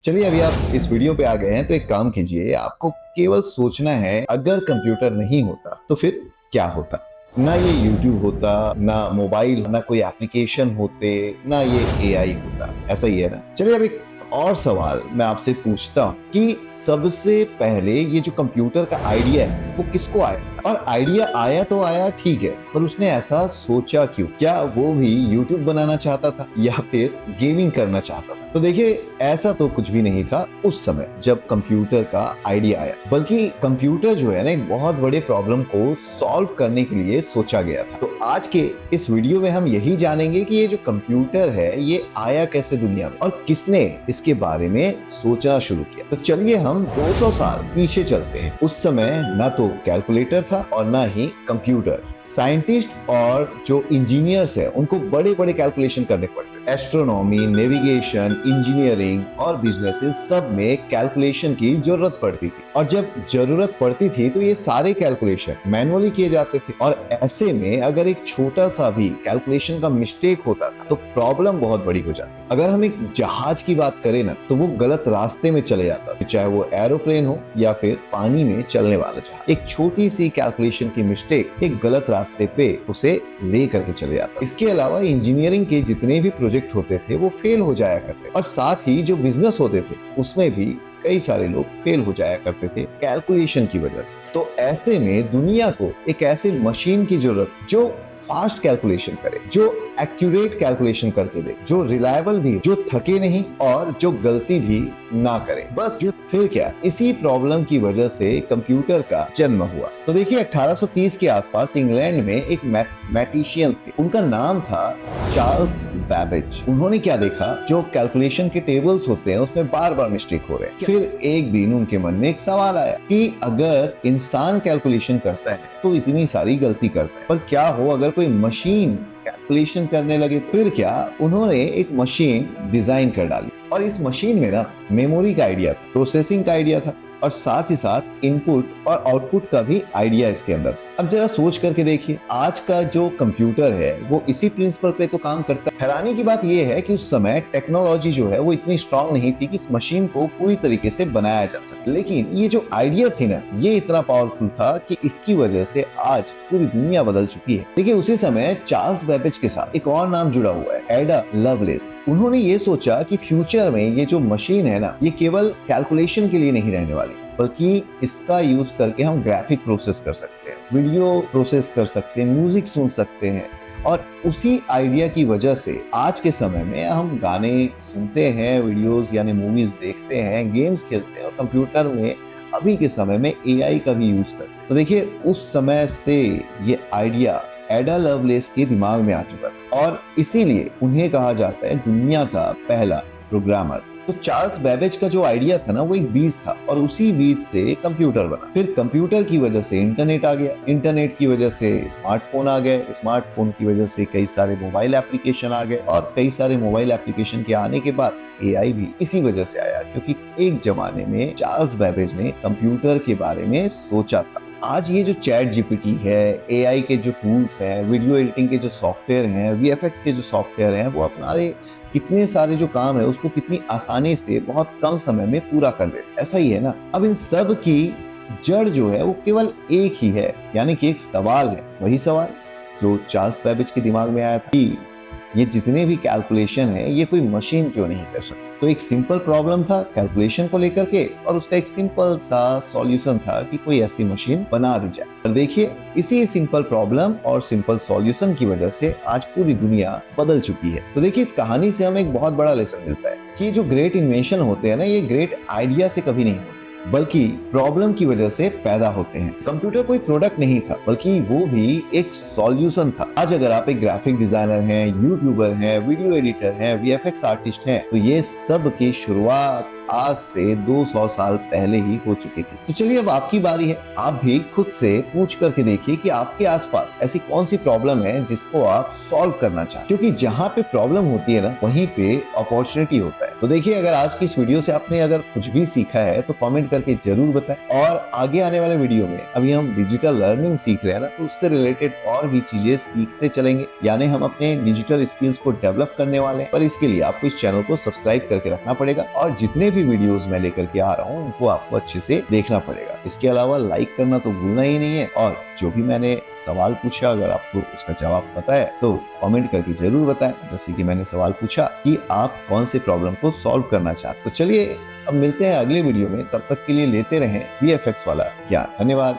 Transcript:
चलिए अभी आप इस वीडियो पे आ गए हैं तो एक काम कीजिए, आपको केवल सोचना है अगर कंप्यूटर नहीं होता तो फिर क्या होता। ना ये यूट्यूब होता, ना मोबाइल, ना कोई एप्लीकेशन होते, ना ये एआई होता। ऐसा ही है ना। चलिए अब एक और सवाल मैं आपसे पूछता हूँ कि सबसे पहले ये जो कंप्यूटर का आइडिया है वो किसको आया, और आइडिया आया तो आया ठीक है, पर उसने ऐसा सोचा क्यों? क्या वो भी यूट्यूब बनाना चाहता था या फिर गेमिंग करना चाहता था? तो देखिए, ऐसा तो कुछ भी नहीं था उस समय जब कंप्यूटर का आइडिया आया, बल्कि कंप्यूटर जो है ना एक बहुत बड़े प्रॉब्लम को सॉल्व करने के लिए सोचा गया था। तो आज के इस वीडियो में हम यही जानेंगे कि ये जो कंप्यूटर है ये आया कैसे दुनिया में और किसने इसके बारे में सोचना शुरू किया। तो चलिए हम 200 साल पीछे चलते हैं। उस समय ना तो कैलकुलेटर था और ना ही कंप्यूटर। साइंटिस्ट और जो इंजीनियर्स है उनको बड़े बड़े कैलकुलेशन करने पड़ते। एस्ट्रोनॉमी, नेविगेशन, इंजीनियरिंग और बिजनेसेस सब में कैलकुलेशन की जरूरत पड़ती थी, और जब जरूरत पड़ती थी तो ये सारे कैलकुलेशन मैनुअली किए जाते थे। और ऐसे में अगर एक छोटा सा भी कैलकुलेशन का मिस्टेक होता था तो प्रॉब्लम बहुत बड़ी हो जाती। अगर हम एक जहाज की बात करें ना तो वो गलत रास्ते में चले जाता, चाहे वो एरोप्लेन हो या फिर पानी में चलने वाला जहाज। एक छोटी सी कैलकुलेशन की मिस्टेक एक गलत रास्ते पे उसे ले करके चले जाता। इसके अलावा इंजीनियरिंग के जितने भी प्रोजेक्ट होते थे वो फेल हो जाया करते, और साथ ही जो बिजनेस होते थे उसमें भी कई सारे लोग फेल हो जाया करते थे कैलकुलेशन की वजह से। तो ऐसे में दुनिया को एक ऐसे मशीन की जरूरत जो फास्ट कैलकुलेशन करे, जो एक्यूरेट कैलकुलेशन करके दे, जो रिलायबल भी, जो थके नहीं और जो गलती भी ना करे। बस फिर क्या, इसी प्रॉब्लम की वजह से कंप्यूटर का जन्म हुआ। तो देखिए 1830 के आसपास इंग्लैंड में एक मैथमेटिशियन थे, उनका नाम था चार्ल्स बैबेज। उन्होंने क्या देखा, जो कैलकुलेशन के टेबल्स होते हैं उसमें बार बार मिस्टेक हो रहे हैं। फिर एक दिन उनके मन में एक सवाल आया कि अगर इंसान कैलकुलेशन करता है तो इतनी सारी गलती करता है, पर क्या हो अगर कोई मशीन कैलकुलेशन करने लगे? फिर क्या, उन्होंने एक मशीन डिजाइन कर डाली, और इस मशीन में ना मेमोरी का आइडिया था, प्रोसेसिंग का आइडिया था, और साथ ही साथ इनपुट और आउटपुट का भी आइडिया इसके अंदर। अब जरा सोच करके देखिए, आज का जो कंप्यूटर है वो इसी प्रिंसिपल पे तो काम करता है। हैरानी की बात यह है कि उस समय टेक्नोलॉजी जो है वो इतनी स्ट्रांग नहीं थी कि इस मशीन को पूरी तरीके से बनाया जा सके, लेकिन ये जो आइडिया थी ना ये इतना पावरफुल था कि इसकी वजह से आज पूरी दुनिया बदल चुकी है। देखिए उसी समय चार्ल्स बैबेज के साथ एक और नाम जुड़ा हुआ है, एडा लवलेस। उन्होंने ये सोचा कि फ्यूचर में ये जो मशीन है ना ये केवल कैलकुलेशन के लिए नहीं रहने वाली, बल्कि इसका यूज करके हम ग्राफिक प्रोसेस कर सकते हैं, वीडियो प्रोसेस कर सकते हैं, म्यूजिक सुन सकते हैं। और उसी आइडिया की वजह से आज के समय में हम गाने सुनते हैं, वीडियोस यानी मूवीज देखते हैं, गेम्स खेलते हैं, और कंप्यूटर में अभी के समय में एआई का भी यूज करते हैं। तो देखिए उस समय से ये आइडिया एडा लवलेस के दिमाग में आ चुका था, और इसीलिए उन्हें कहा जाता है दुनिया का पहला प्रोग्रामर। तो चार्ल्स बैबेज का जो आइडिया था ना वो एक बीज था, और उसी बीज से कंप्यूटर बना। फिर कंप्यूटर की वजह से इंटरनेट आ गया, इंटरनेट की वजह से स्मार्टफोन आ गए, स्मार्टफोन की वजह से कई सारे मोबाइल एप्लीकेशन आ गए, और कई सारे मोबाइल एप्लीकेशन के आने के बाद एआई भी इसी वजह से आया, क्योंकि एक जमाने में चार्ल्स बैबेज ने कंप्यूटर के बारे में सोचा था। आज ये जो चैट जीपीटी है, एआई के जो टूल्स हैं, वीडियो एडिटिंग के जो सॉफ्टवेयर हैं, वीएफएक्स के जो सॉफ्टवेयर हैं, वो अपना कितने सारे जो काम है उसको कितनी आसानी से बहुत कम समय में पूरा कर देते। ऐसा ही है ना। अब इन सब की जड़ जो है वो केवल एक ही है, यानी कि एक सवाल है। वही सवाल जो चार्ल्स बैबेज के दिमाग में आया था कि ये जितने भी कैलकुलेशन है ये कोई मशीन क्यों नहीं कर सकती। तो एक सिंपल प्रॉब्लम था कैलकुलेशन को लेकर के, और उसका एक सिंपल सा सॉल्यूशन था कि कोई ऐसी मशीन बना दी जाए। और देखिए इसी सिंपल प्रॉब्लम और सिंपल सॉल्यूशन की वजह से आज पूरी दुनिया बदल चुकी है। तो देखिए इस कहानी से हमें एक बहुत बड़ा लेसन मिलता है कि जो ग्रेट इन्वेंशन होते हैं ना ये ग्रेट आइडिया से कभी नहीं होते, बल्कि प्रॉब्लम की वजह से पैदा होते हैं। कंप्यूटर कोई प्रोडक्ट नहीं था, बल्कि वो भी एक सॉल्यूशन था। आज अगर आप एक ग्राफिक डिजाइनर हैं, यूट्यूबर हैं, वीडियो एडिटर हैं, वीएफएक्स आर्टिस्ट हैं, तो ये सब की शुरुआत आज से 200 साल पहले ही हो चुकी थी। तो चलिए अब आपकी बारी है, आप भी खुद से पूछ करके देखिए कि आपके आसपास ऐसी कौन सी प्रॉब्लम है जिसको आप सॉल्व करना चाहते, क्योंकि जहाँ पे प्रॉब्लम होती है ना वहीं पे अपॉर्चुनिटी होता है। तो देखिए अगर आज की इस वीडियो से आपने अगर कुछ भी सीखा है तो कमेंट करके जरूर बताएं, और आगे आने वाले वीडियो में अभी हम डिजिटल लर्निंग सीख रहे हैं ना, तो उससे रिलेटेड और भी चीजें सीखते चलेंगे, यानी हम अपने डिजिटल स्किल्स को डेवलप करने वाले हैं। पर इसके लिए आपको इस चैनल को सब्सक्राइब करके रखना पड़ेगा, और जितने भी भी वीडियोस मैं लेकर के आ रहा हूँ उनको आपको अच्छे से देखना पड़ेगा। इसके अलावा लाइक करना तो भूलना ही नहीं है, और जो भी मैंने सवाल पूछा अगर आपको उसका जवाब पता है तो कमेंट करके जरूर बताएं। जैसे कि मैंने सवाल पूछा कि आप कौन से प्रॉब्लम को सॉल्व करना चाहते। तो चलिए अब मिलते हैं अगले वीडियो में, तब तक के लिए लेते रहें VFX वाला ज्ञान। धन्यवाद।